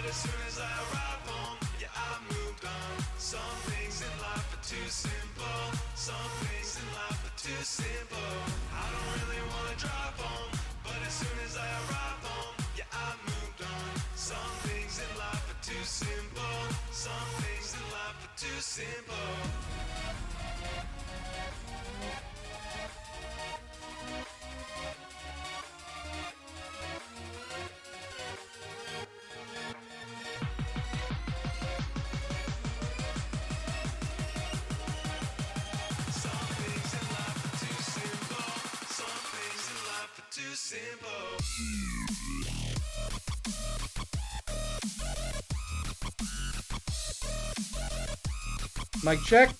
as soon as I arrive home, yeah, I moved on. Some things in life are too simple. Some things in life are too simple. I don't really wanna drive home, but as soon as I arrive home, yeah, I moved on. Some things in life are too simple. Some things in life are too simple. Too simple. Mic check.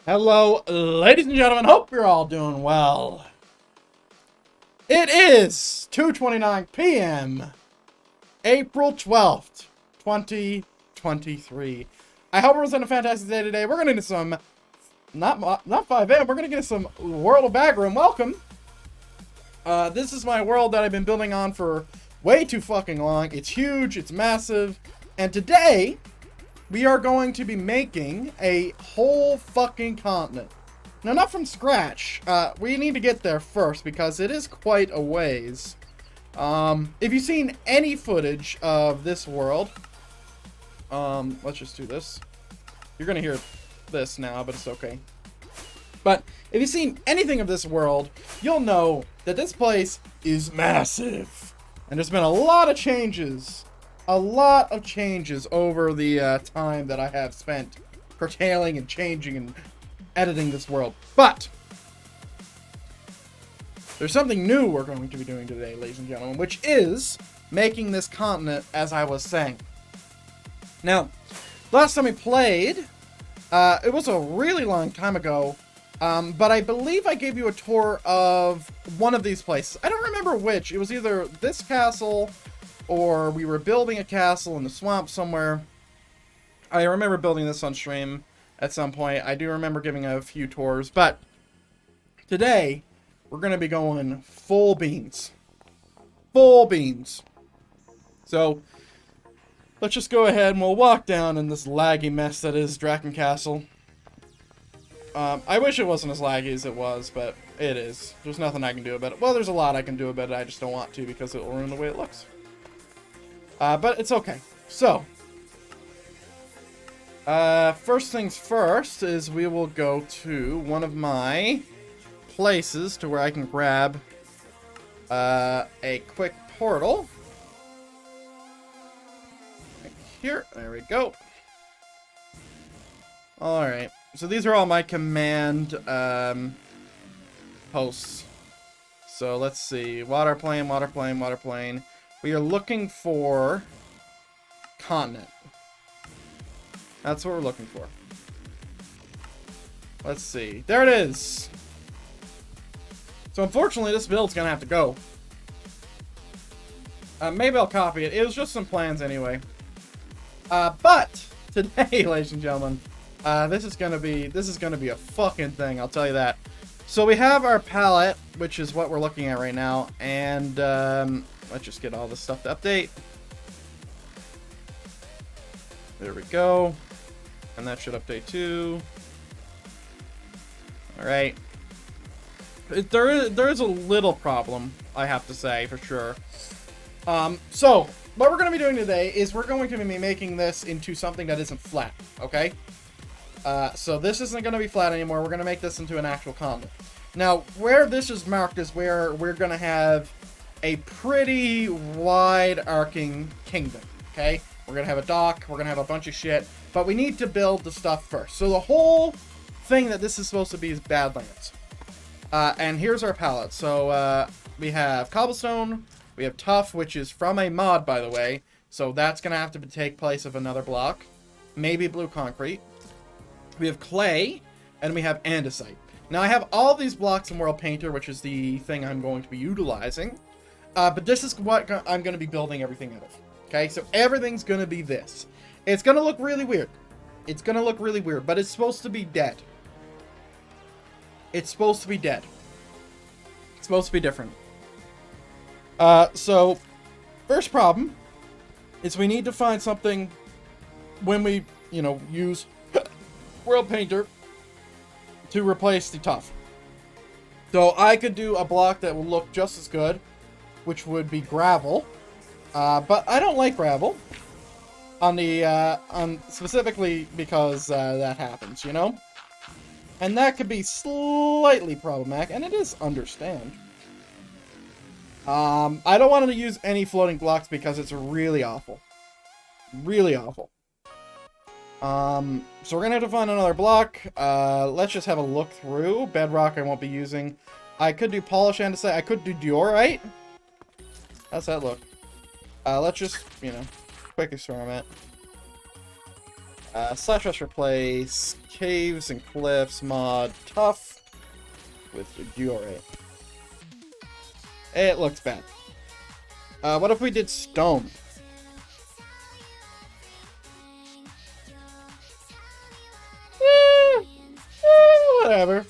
Hello, ladies and gentlemen. Hope you're all doing well. It is 2:29 p.m. April 12th, 2023. I hope everyone's having a fantastic day today. We're going to do some, not FiveM, we're going to get some World of Vaggurum. Welcome. This is my world that I've been building on for way too fucking long. It's huge, it's massive, and today we are going to be making a whole fucking continent. Now, not from scratch. We need to get there first because it is quite a ways. If you've seen any footage of this world, let's just do this. You're gonna hear this now, but it's okay. But if you've seen anything of this world, you'll know that this place is massive. And there's been a lot of changes. A lot of changes over the time that I have spent curtailing and changing and editing this world. But there's something new we're going to be doing today, ladies and gentlemen, which is making this continent, as I was saying. Now, last time we played, it was a really long time ago, but I believe I gave you a tour of one of these places. I don't remember which. It was either this castle, or we were building a castle in the swamp somewhere. I remember building this on stream at some point. I do remember giving a few tours, but today we're going to be going full beans. Full beans. So, let's just go ahead and we'll walk down in this laggy mess that is Draken Castle. I wish it wasn't as laggy as it was, but it is. There's nothing I can do about it. Well, there's a lot I can do about it. I just don't want to because it will ruin the way it looks. But it's okay. So, first things first is we will go to one of my places to where I can grab a quick portal. Right here. There we go. Alright. So these are all my command hosts. So let's see. Water plane, water plane, water plane. We are looking for continent. That's what we're looking for. Let's see. There it is. So unfortunately, this build's gonna have to go. Maybe I'll copy it. It was just some plans anyway. But today, ladies and gentlemen, this is gonna be a fucking thing. I'll tell you that. So we have our palette, which is what we're looking at right now, and let's just get all this stuff to update. There we go, and that should update too. All right. There is a little problem, I have to say, for sure. So what we're going to be doing today is we're going to be making this into something that isn't flat, okay? So this isn't going to be flat anymore. We're going to make this into an actual continent. Now, where this is marked is where we're going to have a pretty wide arcing kingdom, okay? We're going to have a dock. We're going to have a bunch of shit. But we need to build the stuff first. So the whole thing that this is supposed to be is Badlands. And here's our palette. So we have cobblestone. We have tuff, which is from a mod, by the way. So that's going to have to take place of another block. Maybe blue concrete. We have clay. And we have andesite. Now, I have all these blocks in World Painter, which is the thing I'm going to be utilizing. But this is what I'm going to be building everything out of. Okay, so everything's going to be this. It's going to look really weird. It's going to look really weird, but it's supposed to be dead. It's supposed to be dead. It's supposed to be different. So, first problem is we need to find something when we, use World Painter to replace the tuff. So I could do a block that will look just as good, which would be gravel. But I don't like gravel specifically because that happens, And that could be slightly problematic, and it is understand. I don't want to use any floating blocks because it's really awful. Really awful. So we're gonna have to find another block. Let's just have a look through. Bedrock I won't be using. I could do polish andesite. I could do diorite. How's that look? Let's just, quick experiment. /s replace caves and cliffs mod tuff with diorite. It looks bad. What if we did stone? Whatever.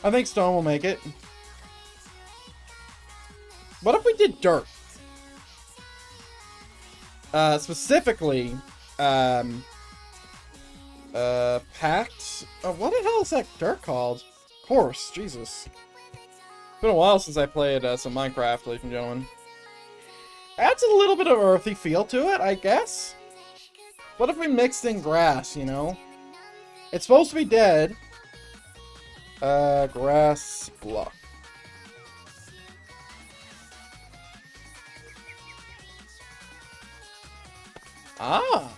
I think stone will make it. What if we did dirt? Specifically, packed. What the hell is that dirt called? Coarse, Jesus. It's been a while since I played some Minecraft, ladies and gentlemen. Adds a little bit of earthy feel to it, I guess. What if we mixed in grass, It's supposed to be dead. Grass block. Ah!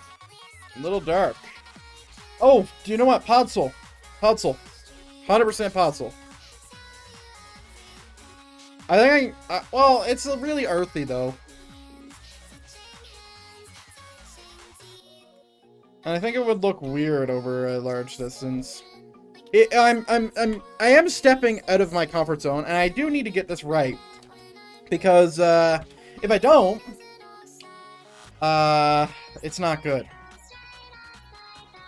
A little dark. Oh, do you know what? Podzol. Podzol. 100% Podzol. I think well, it's really earthy, though. And I think it would look weird over a large distance. I am stepping out of my comfort zone, and I do need to get this right. Because, if I don't, it's not good.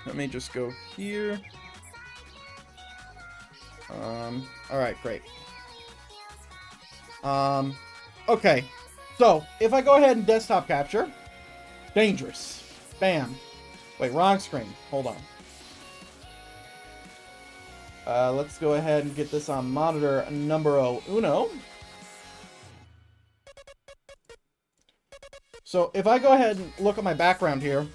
Let me just go here. Alright, great. Okay. So, if I go ahead and desktop capture, dangerous. Bam. Wait, wrong screen. Hold on. Let's go ahead and get this on monitor numero uno. So if I go ahead and look at my background here,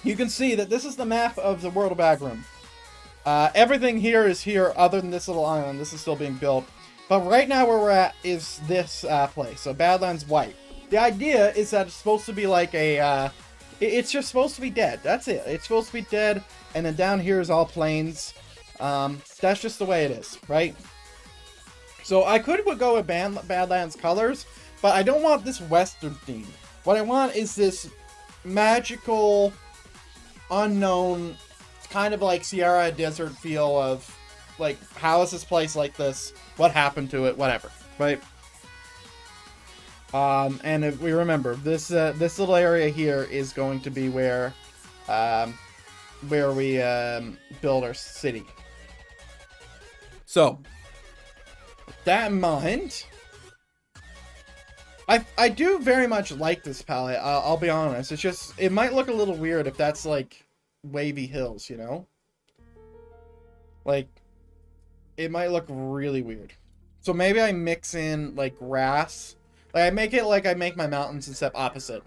you can see that this is the map of the world of Vaggurum. Everything here is here other than this little island. This is still being built. But right now where we're at is this place. So Badlands White. The idea is that it's supposed to be like a... it's just supposed to be dead. That's it. It's supposed to be dead. And then down here is all plains. That's just the way it is, right? So I could go with Badlands colors, but I don't want this western theme. What I want is this magical, unknown, kind of like Sierra Desert feel of, like, how is this place like this? What happened to it? Whatever, right? And if we remember, this little area here is going to be where we build our city. So, with that in mind, I do very much like this palette. I'll be honest. It's just, it might look a little weird if that's like wavy hills, you know? Like, it might look really weird. So maybe I mix in like grass. Like I make it like I make my mountains except opposite.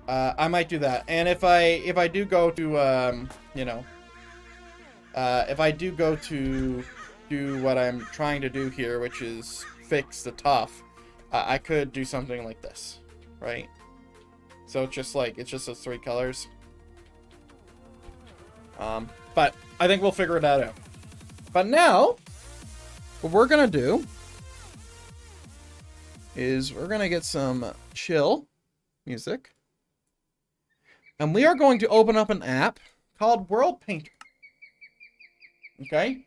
I might do that. And if I do go to you know, if I do go to do what I'm trying to do here, which is fix the tuff, I could do something like this, right? So it's just those three colors. But I think we'll figure that out. But now, what we're gonna do is we're gonna get some chill music, and we are going to open up an app called World Painter. Okay.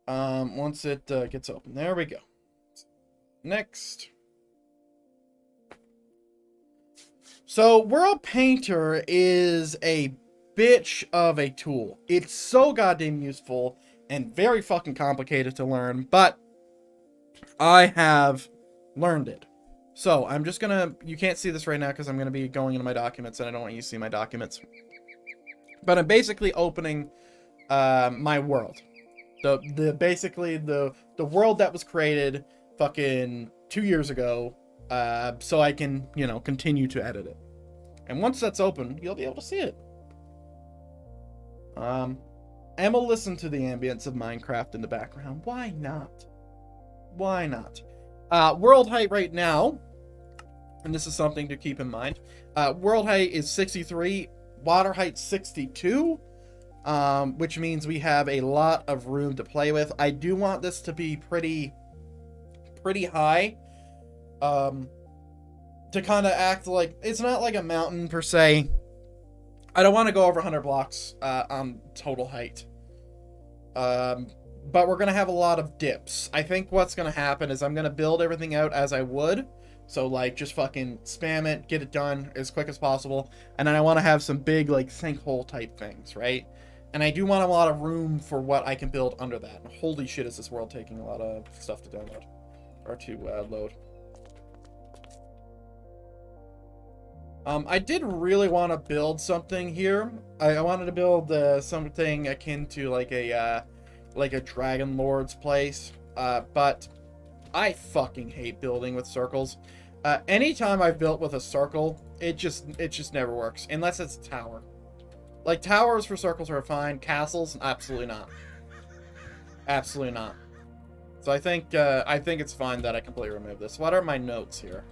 Once it gets open, there we go. Next. So World Painter is a bitch of a tool. It's so goddamn useful and very fucking complicated to learn, but I have learned it. So I'm just gonna, you can't see this right now because I'm gonna be going into my documents and I don't want you to see my documents. But I'm basically opening my world. Basically the world that was created fucking 2 years ago, so I can, you know, continue to edit it. And once that's open, you'll be able to see it. And we'll listen to the ambience of Minecraft in the background. Why not? Why not? World height right now, and this is something to keep in mind, world height is 63, water height 62, which means we have a lot of room to play with. I do want this to be pretty high, to kind of act like, it's not like a mountain per se. I don't want to go over 100 blocks on total height. But we're going to have a lot of dips. I think what's going to happen is I'm going to build everything out as I would. So, like, just fucking spam it, get it done as quick as possible. And then I want to have some big, like, sinkhole type things, right? And I do want a lot of room for what I can build under that. Holy shit, is this world taking a lot of stuff to download. Or to load. I did really want to build something here. I wanted to build something akin to like a Dragon Lord's place. But I fucking hate building with circles. Anytime I've built with a circle, it just never works unless it's a tower. Like towers for circles are fine. Castles, absolutely not. Absolutely not. So I think it's fine that I completely remove this. What are my notes here?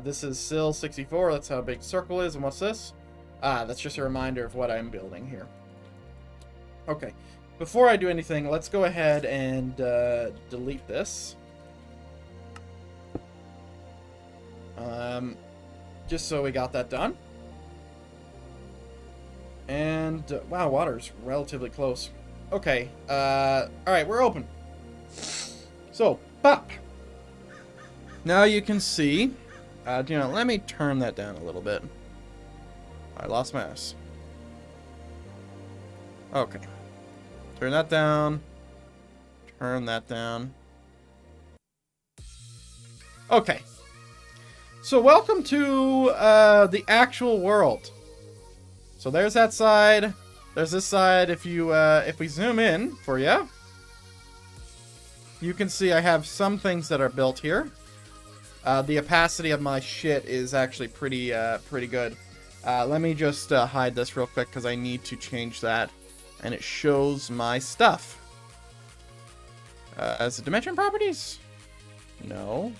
This is Sill 64. That's how big circle is. And what's this? That's just a reminder of what I'm building here. Okay. Before I do anything, let's go ahead and delete this. Just so we got that done. And, wow, water's relatively close. Okay, alright, we're open. So, pop. Now you can see, you know, let me turn that down a little bit. I lost my ass. Okay. Turn that down. Turn that down. Okay. So welcome to the actual world. So there's that side. There's this side. If we zoom in for you, you can see I have some things that are built here. The opacity of my shit is actually pretty good. Let me just hide this real quick because I need to change that. And it shows my stuff. As the dimension properties? No.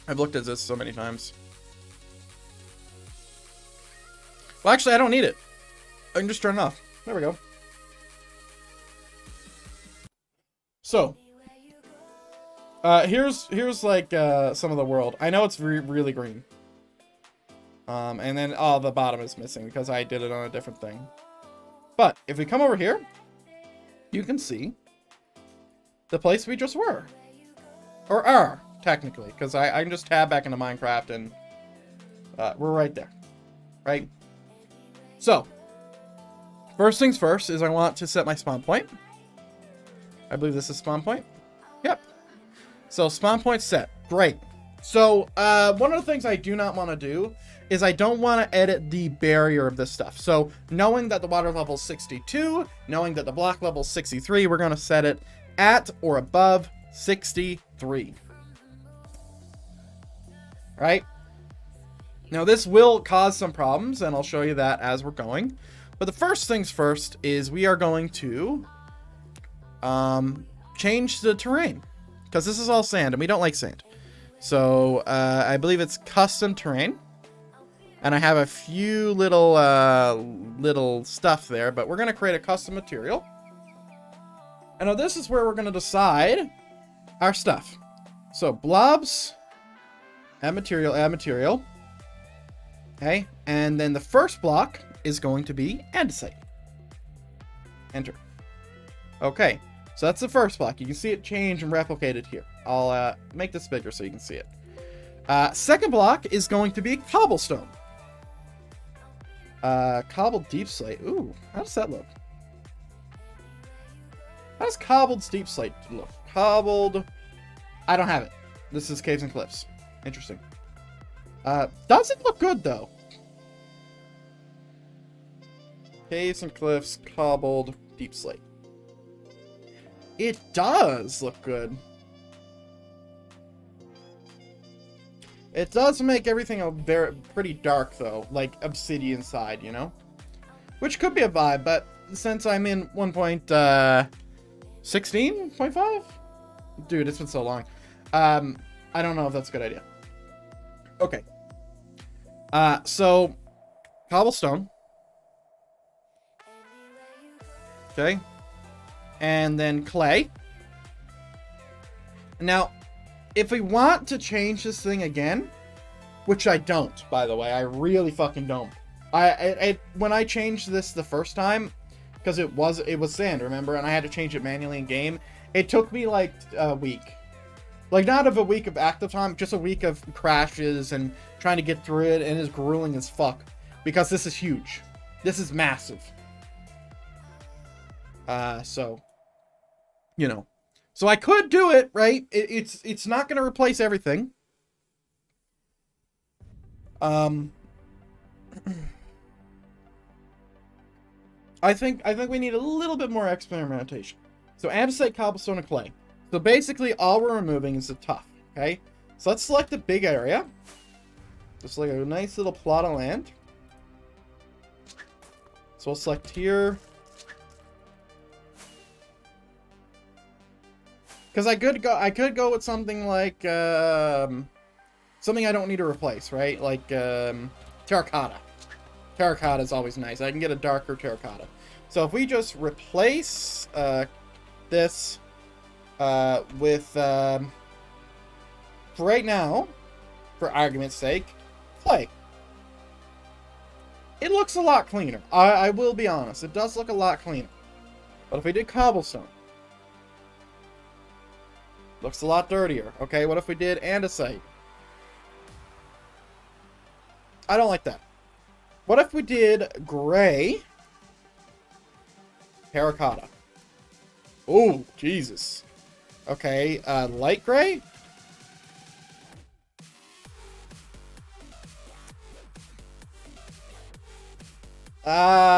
I've looked at this so many times. Well, actually, I don't need it. I can just turn it off. There we go. So, here's like some of the world. I know it's really green. And then the bottom is missing because I did it on a different thing. But if we come over here, you can see the place we just were, or are technically, because I can just tab back into Minecraft and we're right there, right? So, first things first is I want to set my spawn point. I believe this is spawn point. Yep. So spawn point set. Great. So one of the things I do not want to do is I don't want to edit the barrier of this stuff. So knowing that the water level is 62, knowing that the block level is 63, we're going to set it at or above 63. Right? Now this will cause some problems, and I'll show you that as we're going. But the first things first is we are going to change the terrain, because this is all sand and we don't like sand. So I believe it's custom terrain, and I have a few little stuff there, but we're going to create a custom material. And now this is where we're going to decide our stuff. So blobs, add material. Okay, and then the first block is going to be andesite. Enter. Okay, so that's the first block. You can see it change and replicated here. I'll make this bigger so you can see it. Second block is going to be cobblestone. Cobbled deep slate. Ooh, how does that look? How does cobbled deep slate look? Cobbled... I don't have it. This is caves and cliffs. Interesting. Doesn't look good, though. Caves and cliffs, cobbled, deep slate. It does look good. It does make everything pretty dark, though. Like obsidian side, you know? Which could be a vibe, but since I'm in 1.16.5? Dude, it's been so long. I don't know if that's a good idea. Okay. So, cobblestone. Okay. And then clay. Now, if we want to change this thing again, which I don't, by the way, I really fucking don't. When I changed this the first time, because it was sand, remember, and I had to change it manually in game, it took me like a week. Like, not of a week of active time, just a week of crashes and trying to get through it, and it's grueling as fuck. Because this is huge. This is massive. So, you know. So I could do it, right? It's not going to replace everything. I think we need a little bit more experimentation. So andesite, cobblestone, and clay. So basically, all we're removing is the tuff, okay? So let's select a big area. Just like a nice little plot of land. So we'll select here. Because I could go with something like, something I don't need to replace, right? Like, terracotta. Terracotta is always nice. I can get a darker terracotta. So if we just replace, this... with, for right now, for argument's sake, clay. It looks a lot cleaner. I will be honest. It does look a lot cleaner. But if we did cobblestone, looks a lot dirtier. Okay, what if we did andesite? I don't like that. What if we did gray, terracotta? Oh, Jesus. Okay, light gray?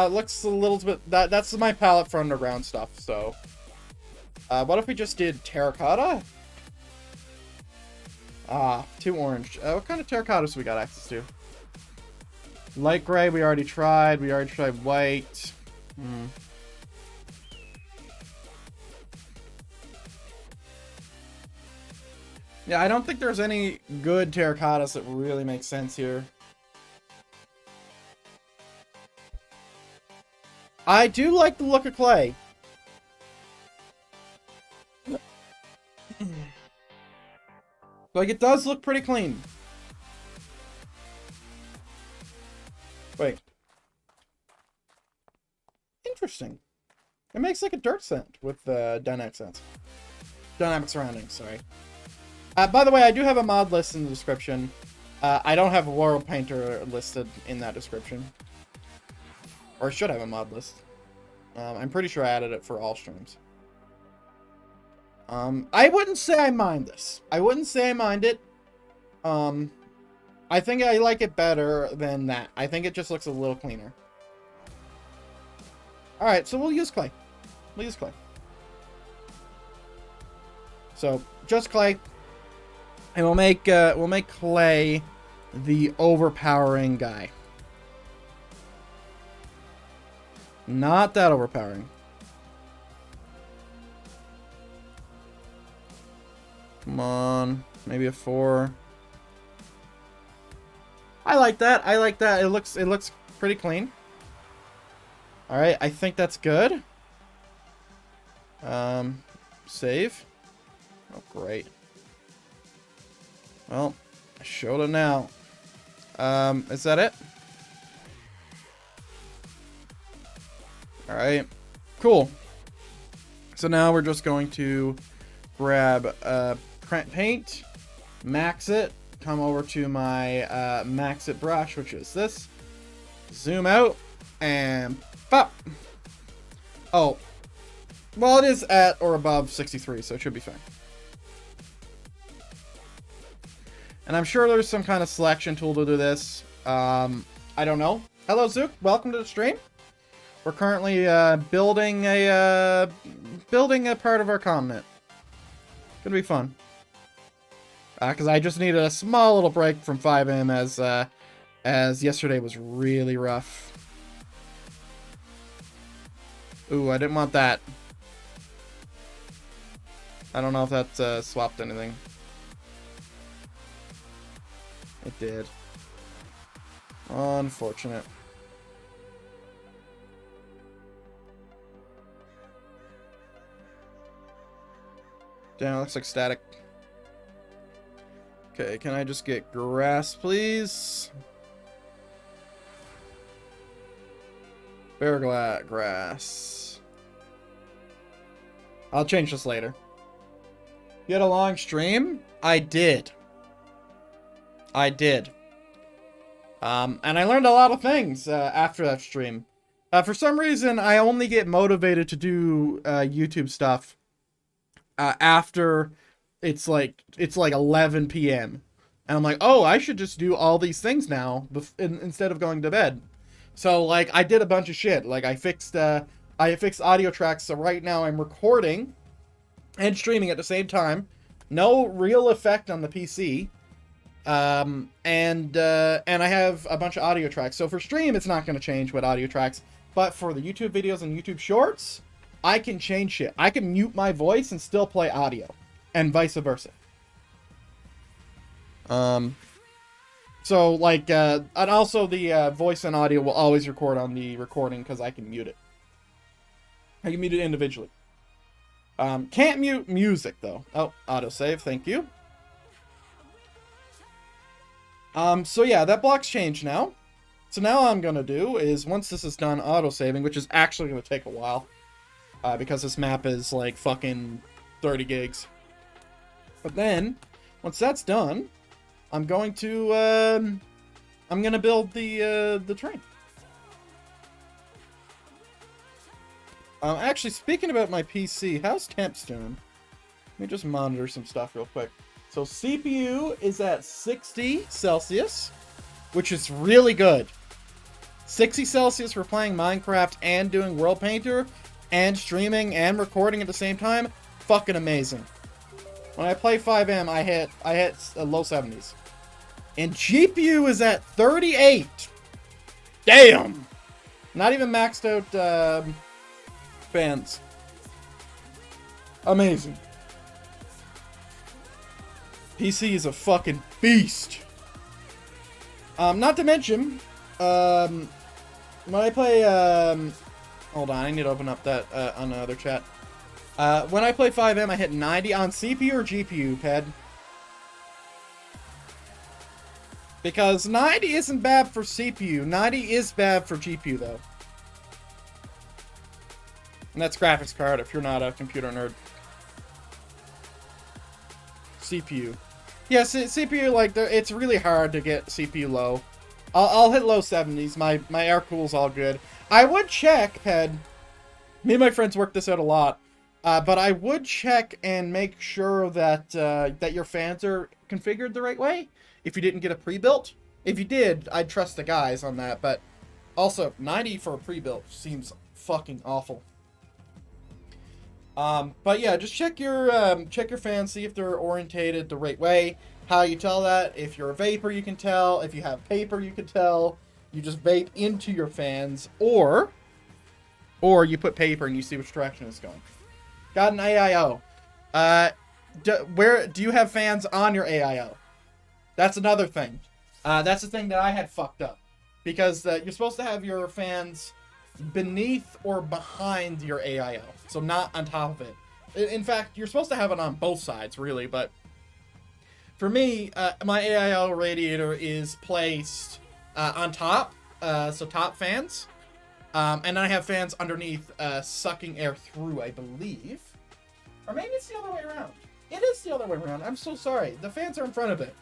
Looks a little bit... That's my palette for underground stuff, so... what if we just did terracotta? 2 orange. What kind of terracottas we got access to? Light gray, we already tried. We already tried white. Yeah, I don't think there's any good terracottas that really make sense here. I do like the look of clay. Like, it does look pretty clean. Wait. Interesting. It makes like a dirt scent with dynamic scents. Dynamic surroundings, sorry. By the way, I do have a mod list in the description. I don't have a World Painter listed in that description. Or I should have a mod list. I'm pretty sure I added it for all streams. I wouldn't say I mind this. I wouldn't say I mind it. I think I like it better than that. I think it just looks a little cleaner. Alright, so we'll use clay. We'll use clay. So, just clay. And we'll make clay the overpowering guy. Not that overpowering. Come on. Maybe a 4. I like that. I like that. It looks pretty clean. Alright, I think that's good. Save. Oh, great. Well, I showed it now. Is that it? Alright. Cool. So now we're just going to grab paint, max it, come over to my max it brush, which is this. Zoom out, and pop. Oh. Well, it is at or above 63, so it should be fine. And I'm sure there's some kind of selection tool to do this. I don't know. Hello, Zook. Welcome to the stream. We're currently building a part of our continent. Gonna be fun. Because I just needed a small little break from FiveM as yesterday was really rough. Ooh, I didn't want that. I don't know if that swapped anything. It did. Unfortunate. Damn, it looks like static. Okay, can I just get grass, please? Bear grass. I'll change this later. You had a long stream? I did. I did. And I learned a lot of things after that stream. For some reason, I only get motivated to do YouTube stuff after it's like 11 p.m. And I'm like, oh, I should just do all these things now instead of going to bed. So like I did a bunch of shit. Like I fixed audio tracks, so right now I'm recording and streaming at the same time. No real effect on the PC. And I have a bunch of audio tracks. So for stream, it's not going to change with audio tracks. But for the YouTube videos and YouTube shorts, I can change shit. I can mute my voice and still play audio. And vice versa. So, like, and also the voice and audio will always record on the recording because I can mute it. I can mute it individually. Can't mute music, though. Oh, autosave, thank you. So yeah, that block's changed now. So now all I'm gonna do is, once this is done autosaving, which is actually gonna take a while, because this map is like fucking 30 gigs. But then, once that's done, I'm going to, I'm gonna build the train. Actually, speaking about my PC, how's temps doing? Let me just monitor some stuff real quick. So CPU is at 60 Celsius, which is really good. 60 Celsius for playing Minecraft and doing World Painter and streaming and recording at the same time. Fucking amazing. When I play FiveM, I hit low 70s. And GPU is at 38. Damn! Not even maxed out fans. Amazing. PC is a fucking beast. Not to mention, when I play, hold on, I need to open up that on another chat. When I play FiveM, I hit 90 on CPU or GPU, Ped. Because 90 isn't bad for CPU. 90 is bad for GPU, though. And that's graphics card, if you're not a computer nerd. CPU. Yeah, CPU, like, it's really hard to get CPU low. I'll hit low 70s. My air cool's all good. I would check, Ped. Me and my friends work this out a lot. But I would check and make sure that that your fans are configured the right way. If you didn't get a pre-built. If you did, I'd trust the guys on that. But also, 90 for a pre-built seems fucking awful. But yeah, just check your fans, see if they're orientated the right way. How you tell that? If you're a vapor, you can tell. If you have paper, you can tell. You just vape into your fans, or you put paper and you see which direction it's going. Got an AIO. Where do you have fans on your AIO? That's another thing. That's the thing that I had fucked up. Because you're supposed to have your fans beneath or behind your AIO. So not on top of it. In fact, you're supposed to have it on both sides, really. But for me, my AIO radiator is placed on top. So top fans. And then I have fans underneath sucking air through, I believe. Or maybe it's the other way around. It is the other way around. I'm so sorry. The fans are in front of it.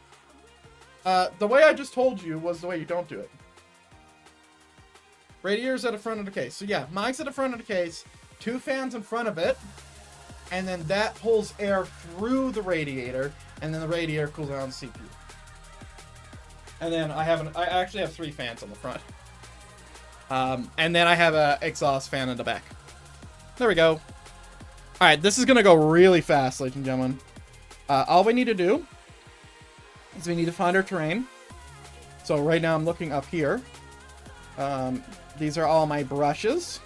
The way I just told you was the way you don't do it. Radiator's at the front of the case. So yeah, mine's at the front of the case. 2 fans in front of it. And then that pulls air through the radiator. And then the radiator cools down the CPU. And then I actually have 3 fans on the front. And then I have a exhaust fan in the back. There we go. Alright, this is going to go really fast, ladies and gentlemen. All we need to do is we need to find our terrain. So right now I'm looking up here. These are all my brushes.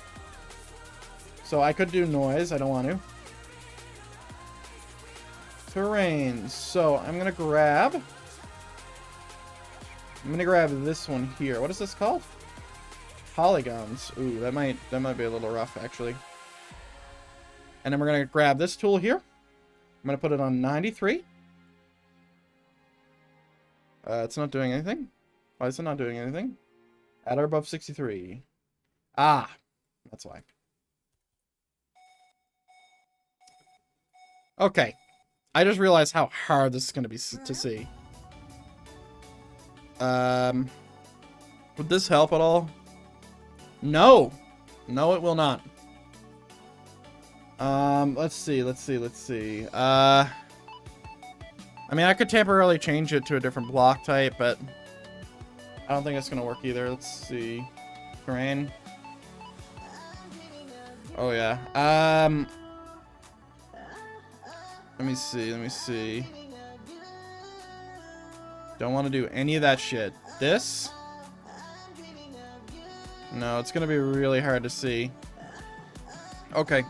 So I could do noise. I don't want to. Terrain. So I'm going to grab this one here. What is this called? Polygons. Ooh, that might be a little rough, actually. And then we're going to grab this tool here. I'm going to put it on 93. It's not doing anything. Why is it not doing anything? At or above 63. Ah, that's why. Okay. I just realized how hard this is going to be to see. Would this help at all? No. No, it will not. Let's see. I mean, I could temporarily change it to a different block type, but I don't think it's gonna work either. Let's see. Terrain. Oh, yeah. Let me see. Don't want to do any of that shit. This? No, it's gonna be really hard to see. Okay.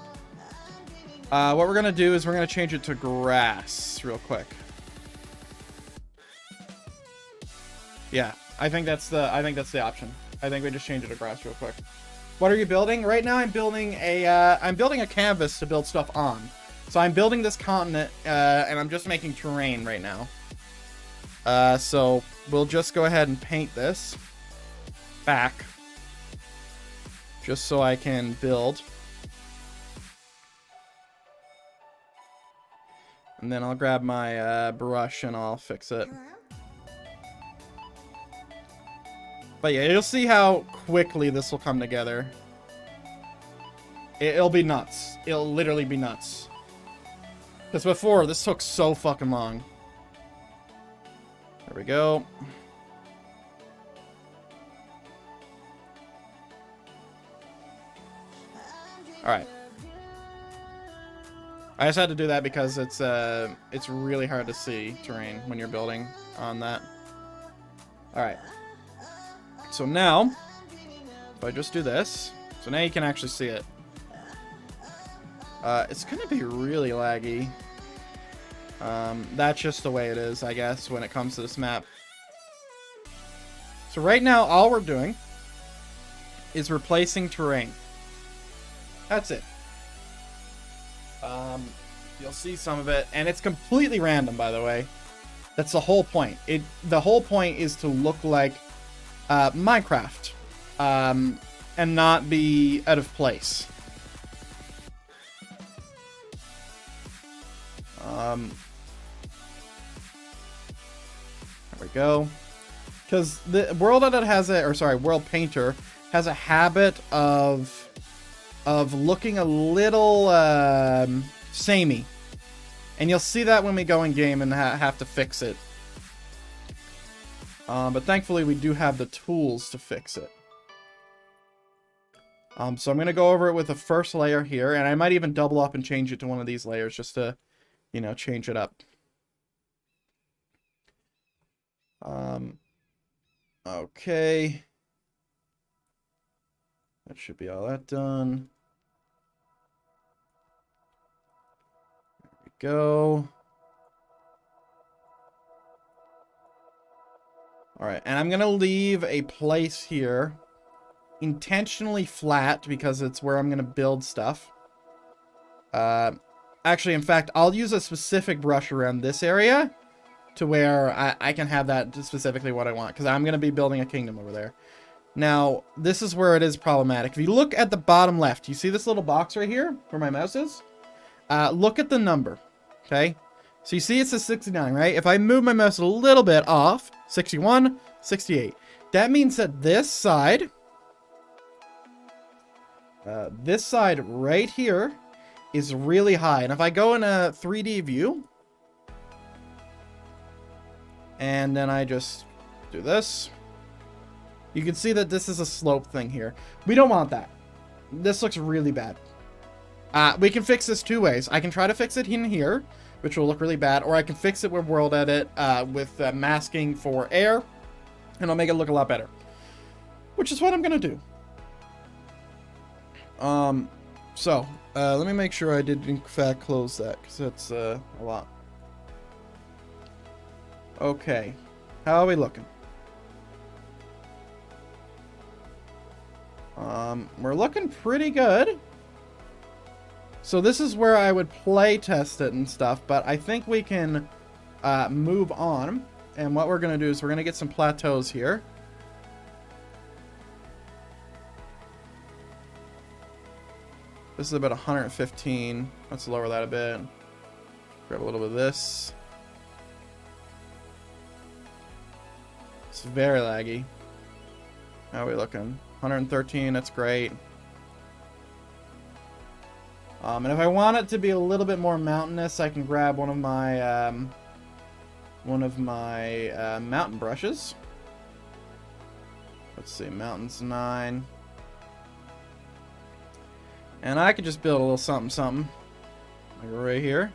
What we're gonna do is we're gonna change it to grass real quick. Yeah, I think that's the option. I think we just change it to grass real quick. What are you building? Right now I'm building a canvas to build stuff on. So I'm building this continent, and I'm just making terrain right now. So we'll just go ahead and paint this back. Just so I can build. And then I'll grab my brush and I'll fix it. But yeah, you'll see how quickly this will come together. It'll be nuts. It'll literally be nuts. Because before, this took so fucking long. There we go. Alright. I just had to do that because it's really hard to see terrain when you're building on that. Alright. So now, if I just do this, so now you can actually see it. It's gonna be really laggy. That's just the way it is, I guess, when it comes to this map. So right now, all we're doing is replacing terrain. That's it. You'll see some of it, and it's completely random, by the way. That's the whole point. The whole point is to look like Minecraft, and not be out of place. There we go. Because the World Edit has a, or sorry, World Painter has a habit of looking a little samey, and you'll see that when we go in game and have to fix it. But thankfully we do have the tools to fix it. So I'm gonna go over it with the first layer here, and I might even double up and change it to one of these layers just to, you know, change it up. Okay. That should be all that done. There we go. Alright, and I'm gonna leave a place here intentionally flat because it's where I'm gonna build stuff. Actually, in fact, I'll use a specific brush around this area to where I can have that specifically what I want, because I'm going to be building a kingdom over there. Now, this is where it is problematic. If you look at the bottom left, you see this little box right here where my mouse is? Look at the number, okay? So you see it says 69, right? If I move my mouse a little bit off, 61, 68. That means that this side right here is really high. And if I go in a 3D view, and then I just do this, you can see that this is a slope thing here. We don't want that. This looks really bad. We can fix this two ways. I can try to fix it in here, which will look really bad, or I can fix it with World Edit with masking for air, and I'll make it look a lot better. Which is what I'm gonna do. Let me make sure I did in fact close that, because that's a lot. Okay, how are we looking? We're looking pretty good. So this is where I would play test it and stuff, but I think we can move on. And what we're going to do is we're going to get some plateaus here. This is about 115. Let's lower that a bit. Grab a little bit of this. It's very laggy. How are we looking? 113, that's great. And if I want it to be a little bit more mountainous, I can grab one of my mountain brushes. Let's see, mountains 9. And I could just build a little something, something. Like right here.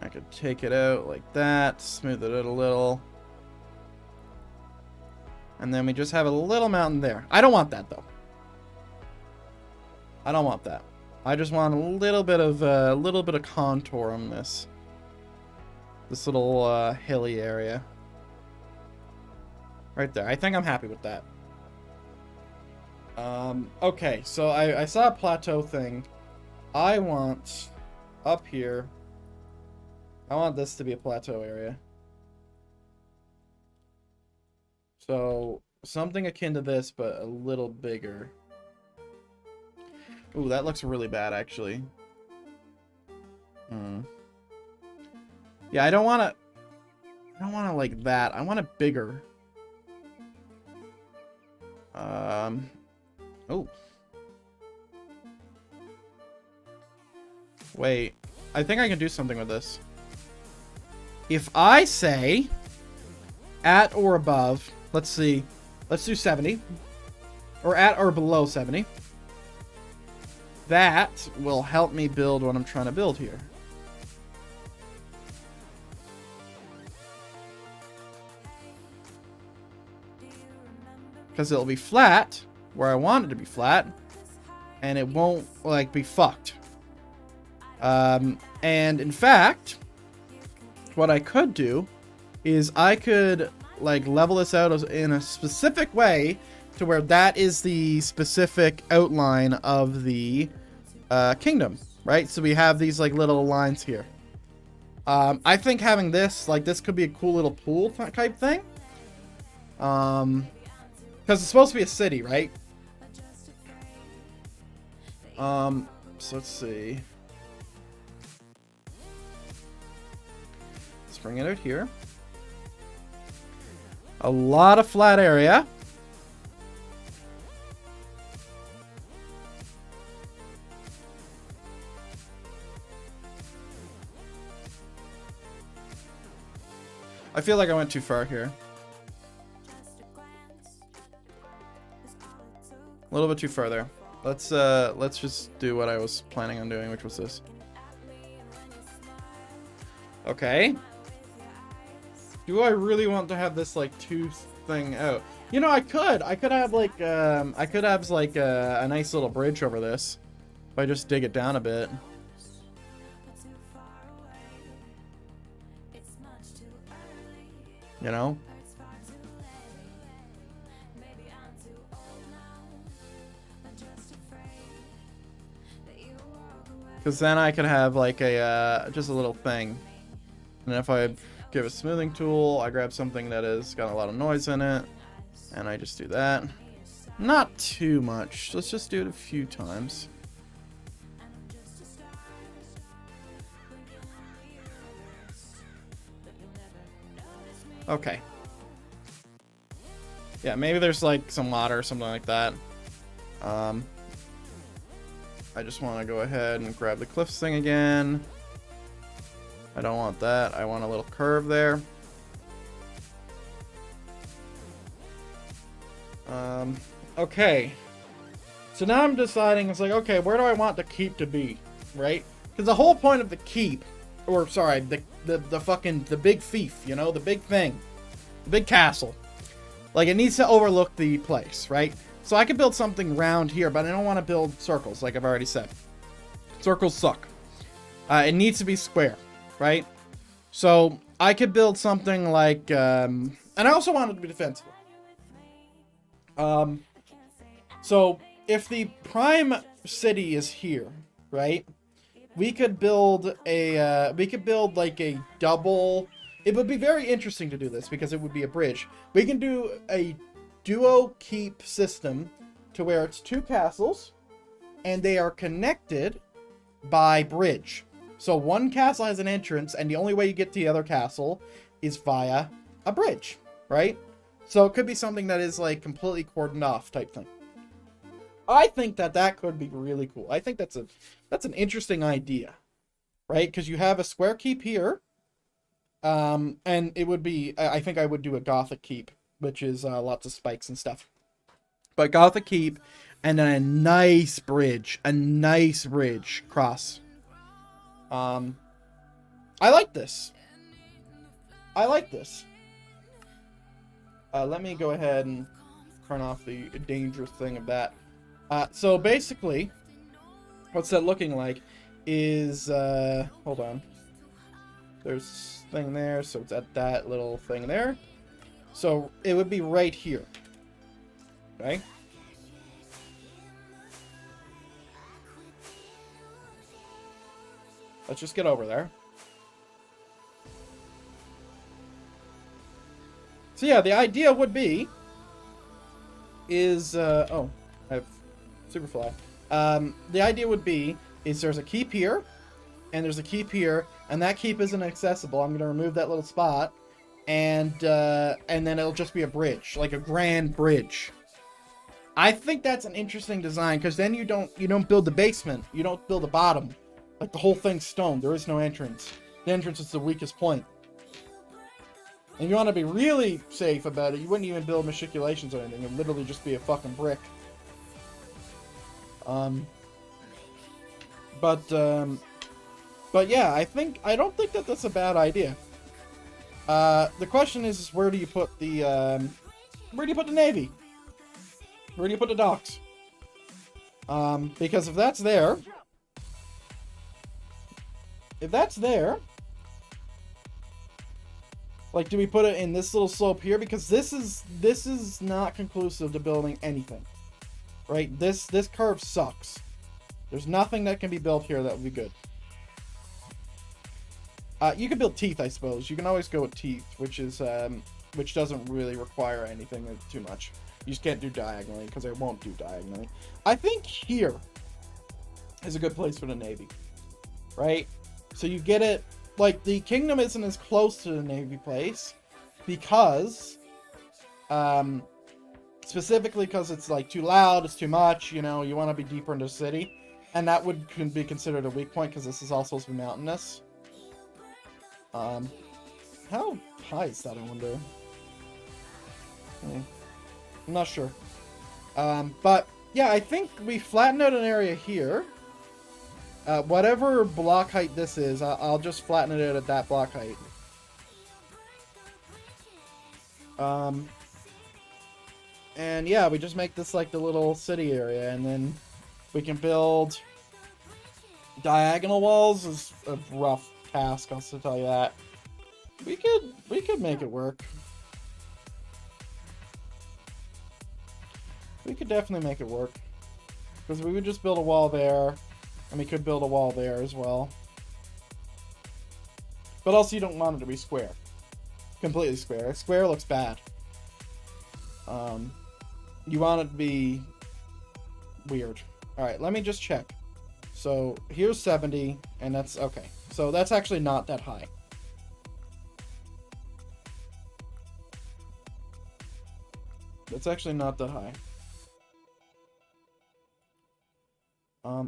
I could take it out like that, smooth it out a little. And then we just have a little mountain there. I don't want that though. I don't want that. I just want a little bit of contour on this little hilly area. Right there. I think I'm happy with that. Okay, so I saw a plateau thing. I want up here. I want this to be a plateau area. So something akin to this, but a little bigger. Ooh, that looks really bad, actually. Yeah, I don't want it like that. I want it bigger. Oh. Wait. I think I can do something with this. If I say at or above, let's see. Let's do 70. or at or below 70. That will help me build what I'm trying to build here. Because it'll be flat where I want it to be flat, and it won't like be fucked. And in fact, what I could do is I could like level this out in a specific way to where that is the specific outline of the kingdom, right? So we have these like little lines here. I think having this, like this could be a cool little pool type thing. Because it's supposed to be a city, right? So let's see. Let's bring it out here. A lot of flat area. I feel like I went too far here. A little bit too far there. Let's just do what I was planning on doing, which was this. Okay. Do I really want to have this like tooth thing out? You know, I could have like a nice little bridge over this if I just dig it down a bit. You know? Because then I could have like a just a little thing, and if I give a smoothing tool, I grab something that has got a lot of noise in it, and I just do that. Not too much. Let's just do it a few times. Okay. Yeah, maybe there's like some water or something like that. I just want to go ahead and grab the cliffs thing again. I don't want that. I want a little curve there. Okay. So now I'm deciding, it's like, okay, where do I want the keep to be, right? Because the whole point of the keep, or sorry, the big fief, you know, the big thing, the big castle, like it needs to overlook the place, right? So I could build something round here, but I don't want to build circles, like I've already said. Circles suck. It needs to be square, right? So I could build something like, and I also want it to be defensible. So if the prime city is here, right? We could build like a double. It would be very interesting to do this because it would be a bridge. We can do a duo keep system to where it's two castles and they are connected by bridge. So one castle has an entrance and the only way you get to the other castle is via a bridge, right? So it could be something that is like completely cordoned off type thing. I think that could be really cool. I think that's an interesting idea, right? Because you have a square keep here, and it would be, I think I would do a Gothic keep, which is lots of spikes and stuff. But Gothic keep, and then a nice bridge cross. I like this. Let me go ahead and turn off the dangerous thing of that. So basically, what's that looking like is, hold on. There's a thing there, so it's at that little thing there. So it would be right here. Okay? Let's just get over there. So yeah, the idea would be is oh, I have Superfly. The idea would be is there's a keep here and there's a keep here, and that keep isn't accessible. I'm going to remove that little spot, and then it'll just be a bridge, like a grand bridge. I think that's an interesting design because then you don't build the basement, you don't build the bottom, like the whole thing's stone. There is no entrance. The entrance is the weakest point. And you want to be really safe about it. You wouldn't even build matriculations or anything. It would literally just be a fucking brick Um, but yeah, I don't think that that's a bad idea. The question is where do you put the Navy? Where do you put the docks? Because if that's there, like, do we put it in this little slope here? Because this is not conclusive to building anything, right? This curve sucks. There's nothing that can be built here that would be good. You can build teeth, I suppose. You can always go with teeth, which doesn't really require anything too much. You just can't do diagonally, because it won't do diagonally. I think here is a good place for the Navy, right? So you get it, like, the kingdom isn't as close to the Navy place, because, specifically because it's, like, too loud, it's too much, you know, you want to be deeper into the city, and that can be considered a weak point, because this is also supposed to be mountainous. How high is that, I wonder? I'm not sure. But, yeah, I think we flatten out an area here. Whatever block height this is, I'll just flatten it out at that block height. And, yeah, we just make this, like, the little city area, and then we can build diagonal walls. Is a rough task, I'll still tell you that. We could make it work. We could definitely make it work. Because we would just build a wall there, and we could build a wall there as well. But also you don't want it to be square. Completely square. Square looks bad. You want it to be weird. Alright, let me just check. So, here's 70, and that's okay. So, that's actually not that high. That's actually not that high.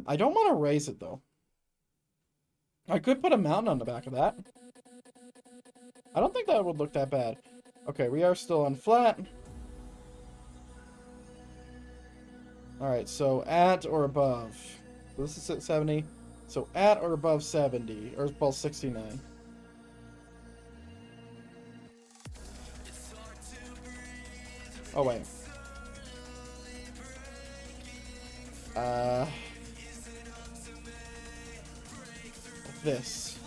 I don't want to raise it, though. I could put a mountain on the back of that. I don't think that would look that bad. Okay, we are still on flat. Alright, so at or above. This is at 70. So at or above 70. Or above 69. Oh, wait. This.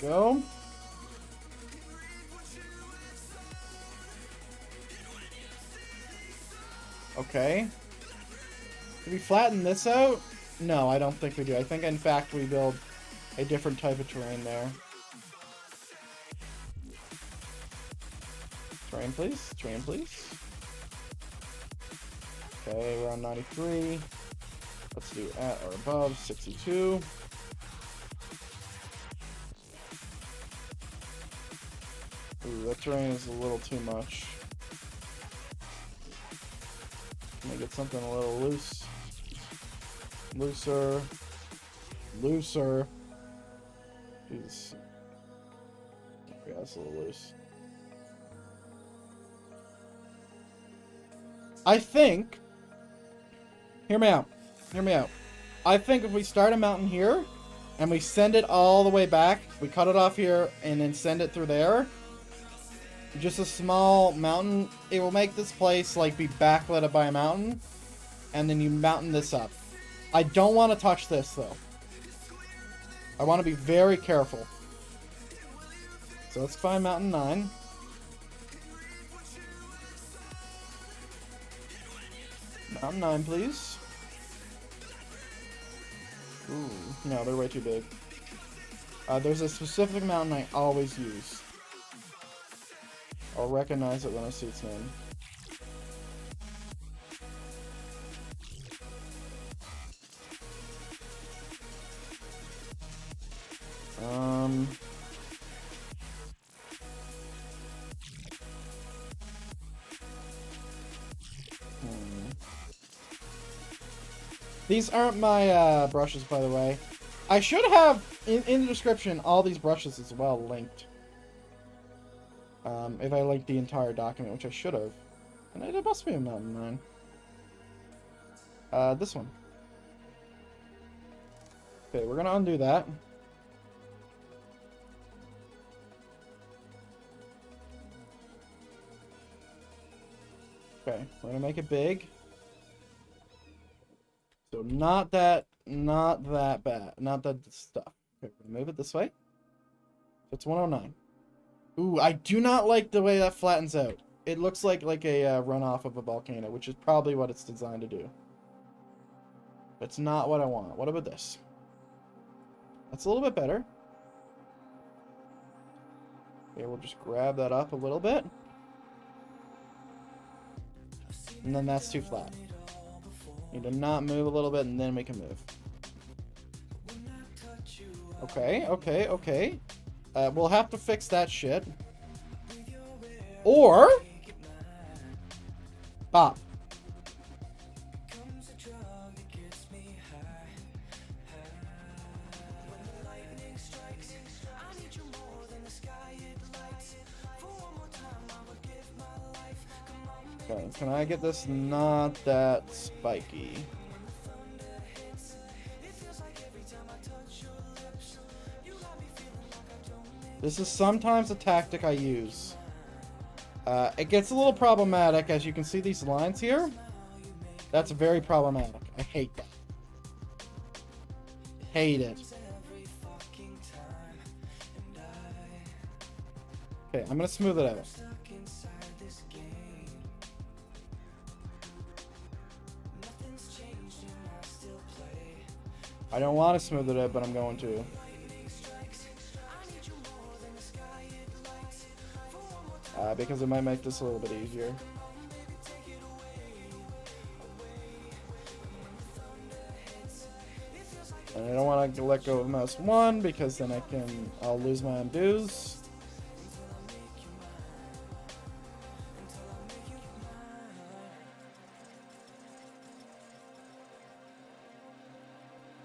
Go. Okay. Did we flatten this out? No, I don't think we do. I think, in fact, we build a different type of terrain there. Terrain, please. Terrain, please. Okay, we're on 93. Let's do at or above 62. Ooh, that terrain is a little too much. Let me get something a little loose. Looser. Looser. Jeez. Okay, that's a little loose. I think... Hear me out. Hear me out. I think if we start a mountain here, and we send it all the way back, we cut it off here, and then send it through there, just a small mountain, it will make this place, like, be backlit by a mountain, and then you mountain this up. I don't want to touch this, though. I want to be very careful. So let's find Mountain 9. Mountain 9, please. Ooh, no, they're way too big. There's a specific mountain I always use. I'll recognize it when I see its name. These aren't my brushes, by the way. I should have, in the description, all these brushes as well linked. If I linked the entire document, which I should have. And it must be a mountain mine. This one. Okay, we're gonna undo that. Okay, we're gonna make it big. So not that bad. Not that stuff. Okay, we're gonna move it this way. So it's 109. Ooh, I do not like the way that flattens out. It looks like a runoff of a volcano, which is probably what it's designed to do. That's not what I want. What about this? That's a little bit better. Okay, we'll just grab that up a little bit. And then that's too flat. Need to not move a little bit, and then we can move. Okay, okay, okay. We'll have to fix that shit. Or... Pop. Okay, can I get this not that spiky? This is sometimes a tactic I use. It gets a little problematic, as you can see these lines here. That's very problematic. I hate that. Hate it. Okay, I'm gonna smooth it out. I don't want to smooth it out, but I'm going to. Because it might make this a little bit easier. And I don't want to let go of mouse 1 because then I'll lose my undos.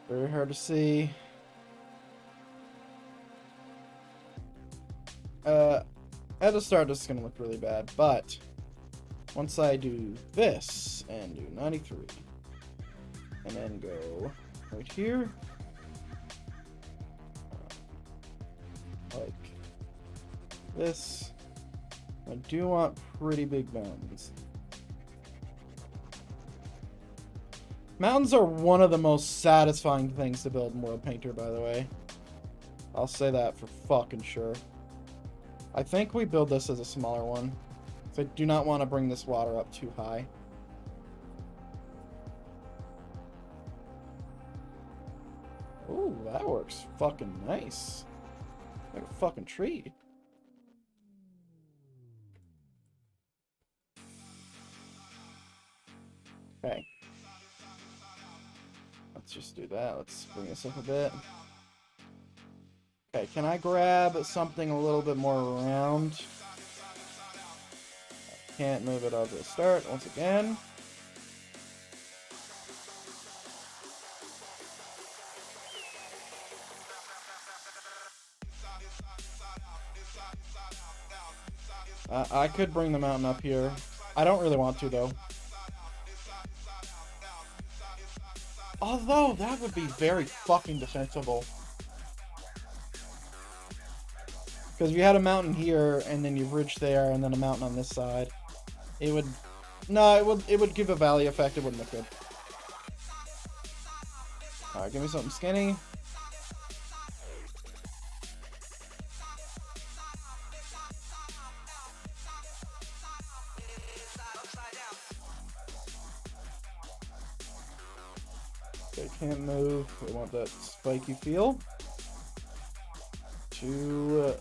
Very hard to see. At the start, this is going to look really bad, but once I do this and do 93, and then go right here, like this, I do want pretty big mountains. Mountains are one of the most satisfying things to build in World Painter, by the way. I'll say that for fucking sure. I think we build this as a smaller one. So I do not want to bring this water up too high. Ooh, that works fucking nice. Like a fucking tree. Okay. Let's just do that. Let's bring this up a bit. Okay, can I grab something a little bit more round? Can't move it out to the start once again. I could bring the mountain up here. I don't really want to, though. Although, that would be very fucking defensible. Because if you had a mountain here, and then you ridge there, and then a mountain on this side, it would... No, it would give a valley effect. It wouldn't look good. Alright, give me something skinny. Okay, can't move. We want that spiky feel. Too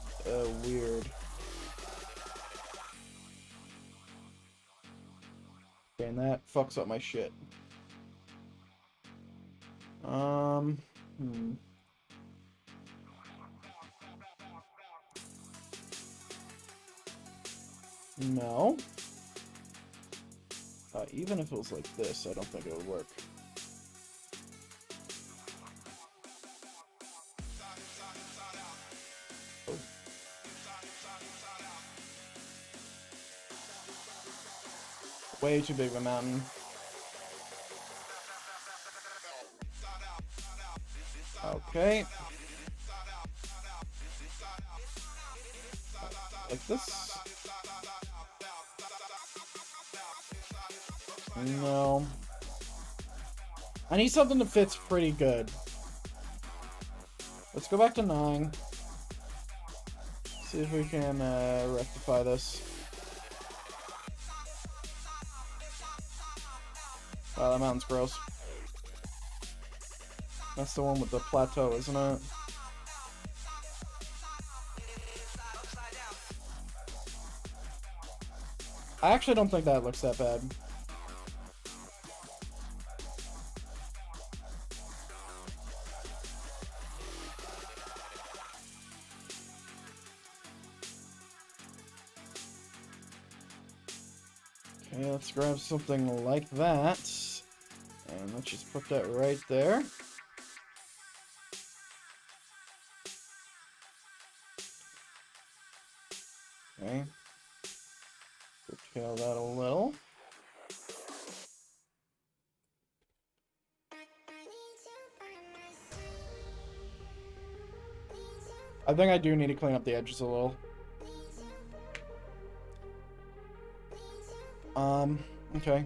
weird. Okay, and that fucks up my shit. No. Even if it was like this, I don't think it would work. way too big of a mountain. Okay. Like this. No. I need something that fits pretty good. Let's go back to 9. See if we can rectify this. Wow, that mountain's gross. That's the one with the plateau, isn't it? I actually don't think that looks that bad. Okay, let's grab something like that. And let's just put that right there. Okay. Curtail that a little. I think I do need to clean up the edges a little. Okay.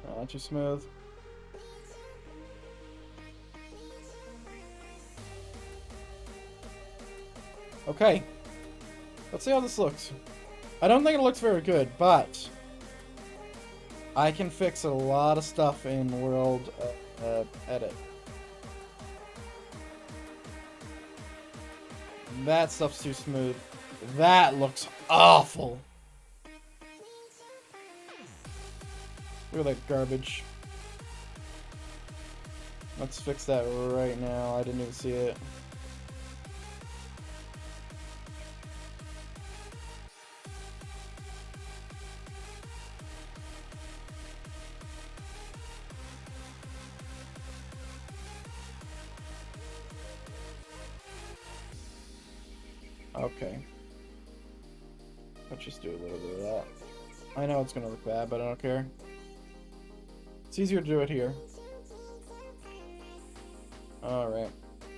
Not too smooth. Okay. Let's see how this looks. I don't think it looks very good, but I can fix a lot of stuff in World Edit. That stuff's too smooth. That looks awful. Look at that garbage. Let's fix that right now. I didn't even see it. Okay. Let's just do a little bit of that. I know it's gonna look bad, but I don't care. It's easier to do it here. Alright.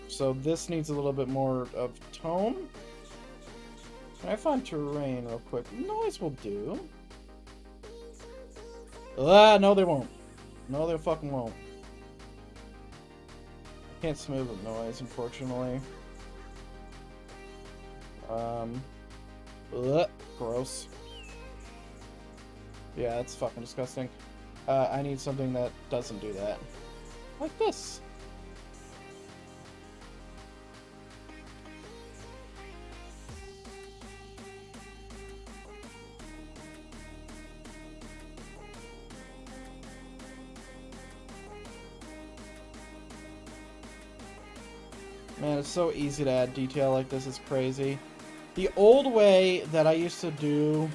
So this needs a little bit more of tone. Can I find terrain real quick? Noise will do. Ah, no they won't. No they fucking won't. I can't smooth with noise, unfortunately. Gross. Yeah, that's fucking disgusting. I need something that doesn't do that. Like this. Man, it's so easy to add detail like this, it's crazy. The old way that I used to do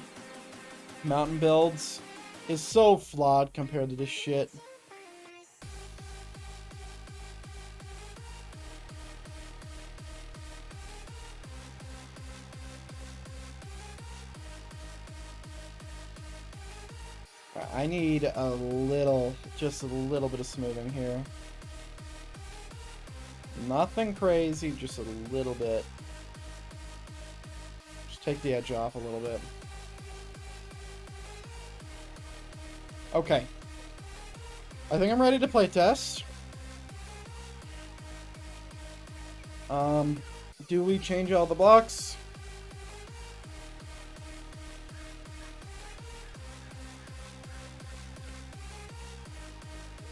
mountain builds is so flawed compared to this shit. I need a little, just a little bit of smoothing here. Nothing crazy, just a little bit. Just take the edge off a little bit. Okay. I think I'm ready to play test. Do we change all the blocks?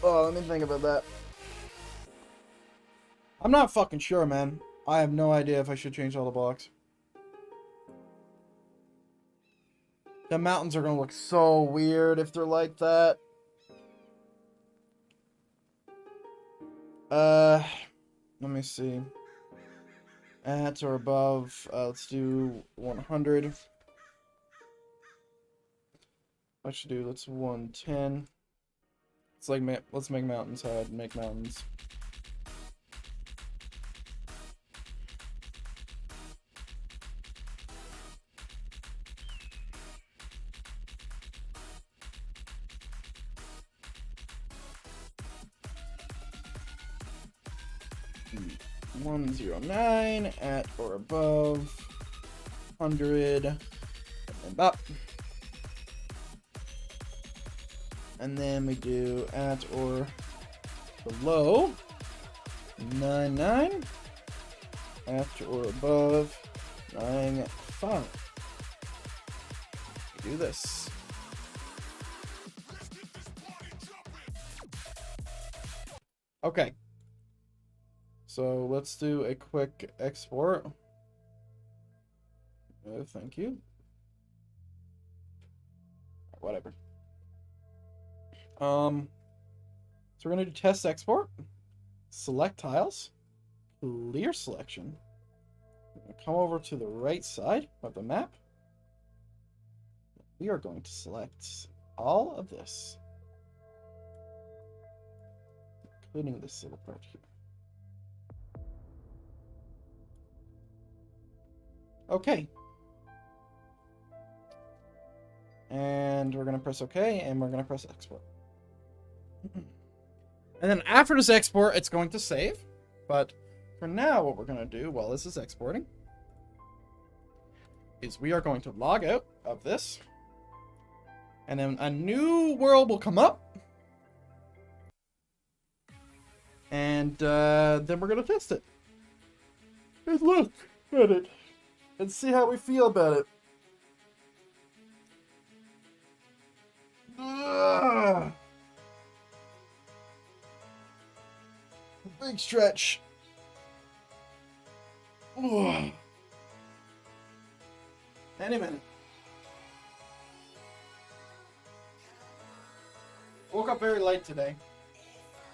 Oh, let me think about that. I'm not fucking sure, man. I have no idea if I should change all the blocks. The mountains are gonna look so weird if they're like that. Let me see. At or above, let's do 100. I should do, let's 110. It's like, let's make mountains hard, make mountains. 109 at or above 100 and up. And then we do at or below 99 at or above 95. Do this. Okay. So let's do a quick export. Oh, thank you. Whatever. So we're gonna do test export. Select tiles. Clear selection. Come over to the right side of the map. We are going to select all of this, including this little part here. Okay. And we're going to press OK, and we're going to press export. And then after this export, it's going to save. But for now, what we're going to do while this is exporting is we are going to log out of this. And then a new world will come up. And then we're going to test it. And look at it. And see how we feel about it. Big stretch. Any minute. Woke up very late today,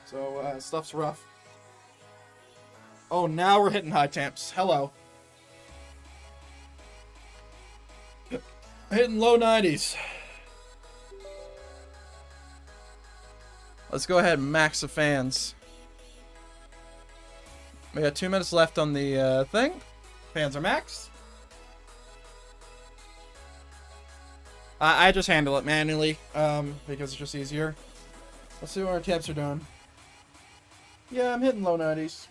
so stuff's rough. Oh, now we're hitting high temps. Hello. Hitting low 90s. Let's go ahead and max the fans. We got 2 minutes left on the thing. Fans are maxed. I just handle it manually, because it's just easier. Let's see what our temps are doing. Yeah, I'm hitting low 90s.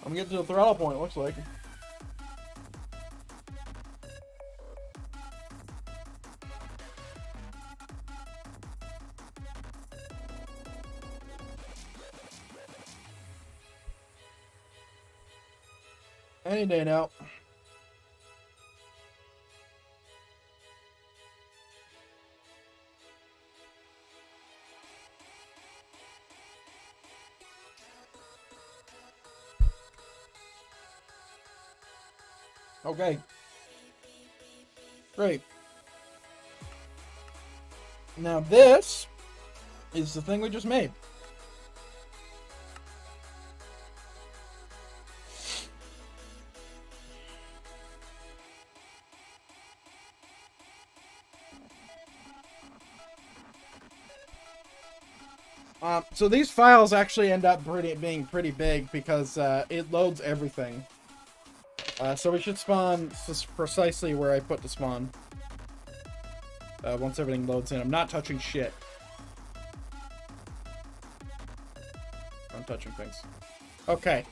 I'm getting to the throttle point, looks like. Any day now. Okay. Great. Now this is the thing we just made. So these files actually end up being pretty big because it loads everything. So we should spawn precisely where I put the spawn. Once everything loads in. I'm not touching shit. I'm touching things. Okay.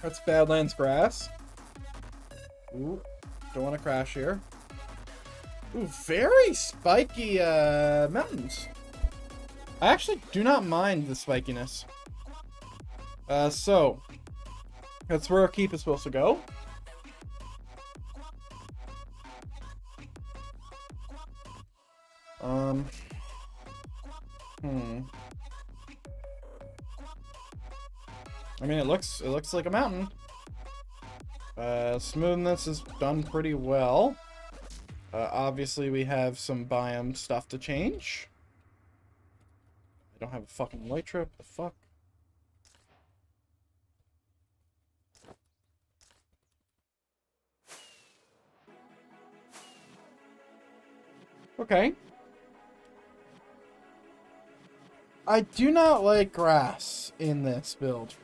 That's Badlands grass. Ooh. Don't want to crash here. Ooh, very spiky mountains. I actually do not mind the spikiness. So that's where our keep is supposed to go. I mean, it looks like a mountain. Smoothness is done pretty well. Obviously, we have some biome stuff to change. I don't have a fucking light trip. The fuck? Okay. I do not like grass in this build.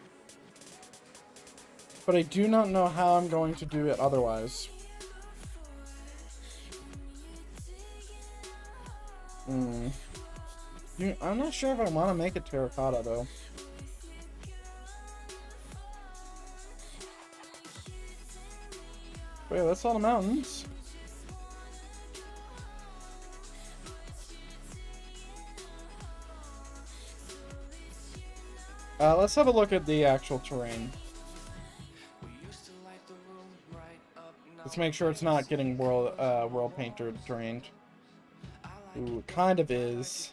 But I do not know how I'm going to do it otherwise. I'm not sure if I want to make it terracotta, though. Wait, that's all the mountains. Let's have a look at the actual terrain. Let's make sure it's not getting world painter drained. Ooh, it kind of is.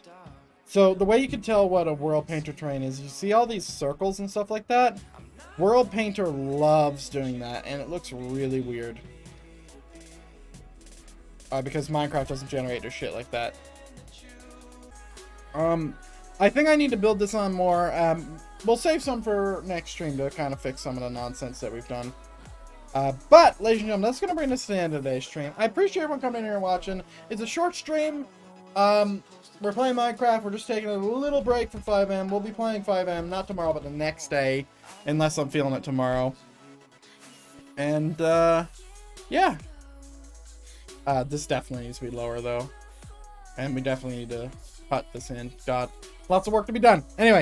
So the way you can tell what a world painter terrain is, you see all these circles and stuff like that? World painter loves doing that, and it looks really weird. Because Minecraft doesn't generate their shit like that. I think I need to build this on more. We'll save some for next stream to kind of fix some of the nonsense that we've done. But, ladies and gentlemen, that's going to bring us to the end of today's stream. I appreciate everyone coming in here and watching. It's a short stream. We're playing Minecraft. We're just taking a little break from FiveM. We'll be playing FiveM, not tomorrow, but the next day. Unless I'm feeling it tomorrow. And, yeah. This definitely needs to be lower, though. And we definitely need to cut this in. God, lots of work to be done. Anyway.